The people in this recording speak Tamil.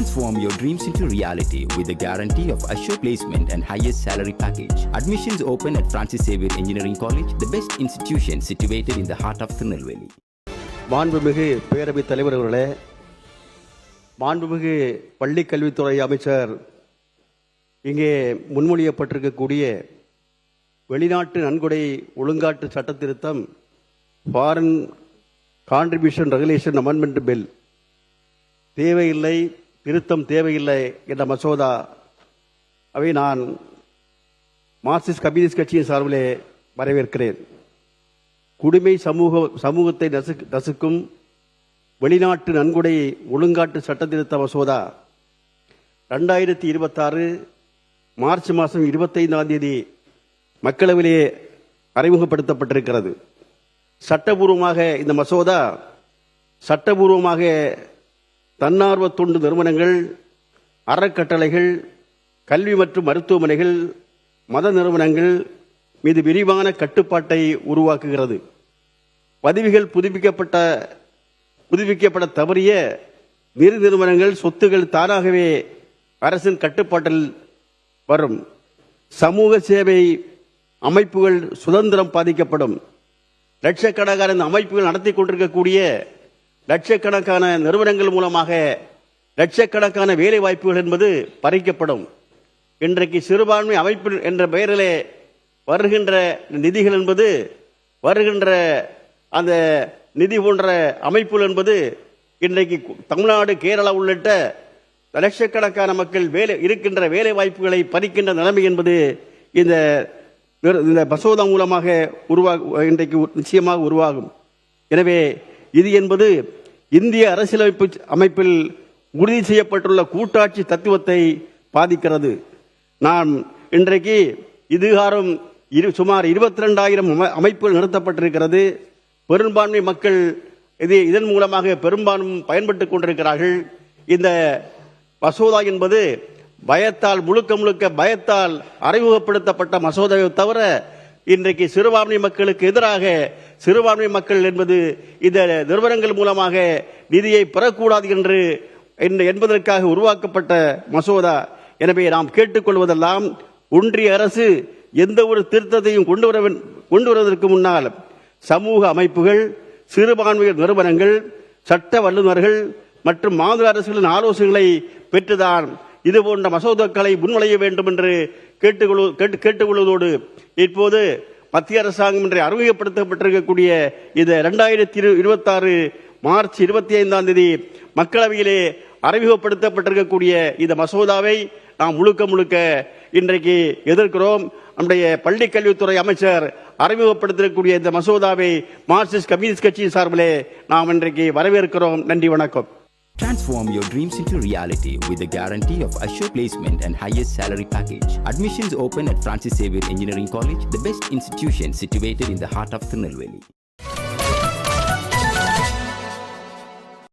Transform your dreams into reality with the guarantee of assured placement and highest salary package. Admissions open at Francis Xavier Engineering College, the best institution situated in the heart of Tirunelveli. மாண்புமிகு பேரவைத் தலைவர் அவர்களே, மாண்புமிகு பள்ளிக் கல்வித்துறை அமைச்சர் இங்கே முன்மொழியப்பட்டிருக்கக்கூடிய வெளிநாட்டு நன்கொடை ஒழுங்காட்டு சட்ட திருத்தம் foreign contribution regulation amendment bill தேவையில்லை, திருத்தம் தேவையில்லை என்ற மசோதா அவை நான் மார்க்சிஸ்ட் கம்யூனிஸ்ட் கட்சியின் சார்பிலே வரவேற்கிறேன். குடிமை சமூகத்தை நசுக்கும் வெளிநாட்டு நன்கொடை ஒழுங்காட்டு சட்ட திருத்த மசோதா 2026 மார்ச் மாதம் 25ஆம் தேதி மக்களவையிலே அறிமுகப்படுத்தப்பட்டிருக்கிறது. சட்டபூர்வமாக இந்த மசோதா சட்டபூர்வமாக தன்னார்வ தொண்டு நிறுவனங்கள், அறக்கட்டளைகள், கல்வி மற்றும் மருத்துவமனைகள், மத நிறுவனங்கள் மீது விரிவான கட்டுப்பாட்டை உருவாக்குகிறது. பதிவுகள் புதுப்பிக்கப்பட தவறிய நிதி நிறுவனங்கள் சொத்துகள் தானாகவே அரசின் கட்டுப்பாட்டில் வரும். சமூக சேவை அமைப்புகள் சுதந்திரம் பாதிக்கப்படும். லட்சக்கணக்கான இந்த அமைப்புகள் நடத்தி கொண்டிருக்கக்கூடிய லட்சக்கணக்கான நிறுவனங்கள் மூலமாக லட்சக்கணக்கான வேலை வாய்ப்புகள் என்பது பறிக்கப்படும். இன்றைக்கு சிறுபான்மை அமைப்பு என்ற பெயரிலே வருகின்ற நிதிகள் என்பது, வருகின்ற அந்த நிதி போன்ற அமைப்புகள் என்பது இன்றைக்கு தமிழ்நாடு, கேரளா உள்ளிட்ட லட்சக்கணக்கான மக்கள் இருக்கின்ற வேலை வாய்ப்புகளை பறிக்கின்ற நிலைமை என்பது இந்த மசோதா மூலமாக இன்றைக்கு நிச்சயமாக உருவாகும். எனவே இது என்பது இந்திய அரசியலமைப்பு அமைப்பில் உறுதி செய்யப்பட்டுள்ள கூட்டாட்சி தத்துவத்தை பாதிக்கிறது. நாம் இன்றைக்கு இதுகாரம் சுமார் 22,000 அமைப்புகள் நிறுத்தப்பட்டிருக்கிறது. பெரும்பான்மை மக்கள் இதன் மூலமாக பெரும்பான்மை பயன்பட்டுக் கொண்டிருக்கிறார்கள். இந்த மசோதா என்பது பயத்தால், முழுக்க பயத்தால் அறிமுகப்படுத்தப்பட்ட மசோதாவை தவிர இன்றைக்கு சிறுபான்மை மக்களுக்கு எதிராக, சிறுபான்மை மக்கள் என்பது இந்த நிறுவனங்கள் மூலமாக நிதியை பெறக்கூடாது என்பதற்காக உருவாக்கப்பட்ட மசோதா. எனவே நாம் கேட்டுக்கொள்வதெல்லாம், ஒன்றிய அரசு எந்த ஒரு திருத்தத்தையும் கொண்டு வருவதற்கு முன்னால் சமூக அமைப்புகள், சிறுபான்மை நிறுவனங்கள், சட்ட வல்லுநர்கள் மற்றும் மாநில அரசுகளின் ஆலோசனைகளை பெற்றுதான் இதுபோன்ற மசோதாக்களை முன்மொழிய வேண்டும் என்று கேட்டுக்கொள்வதோடு, இப்போது மத்திய அரசாங்கம் என்று அறிமுகப்படுத்தப்பட்டிருக்கக்கூடிய இந்த 2026 மார்ச் 25ஆம் தேதி மக்களவையிலே அறிமுகப்படுத்தப்பட்டிருக்கக்கூடிய இந்த மசோதாவை நாம் முழுக்க இன்றைக்கு எதிர்க்கிறோம். நம்முடைய பள்ளி கல்வித்துறை அமைச்சர் அறிமுகப்படுத்தக்கூடிய இந்த மசோதாவை மார்க்சிஸ்ட் கம்யூனிஸ்ட் கட்சியின் சார்பிலே நாம் இன்றைக்கு வரவேற்கிறோம். நன்றி, வணக்கம். Transform your dreams into reality with the guarantee of assured placement and highest salary package. Admissions open at Francis Xavier Engineering College, the best institution situated in the heart of Tirunelveli.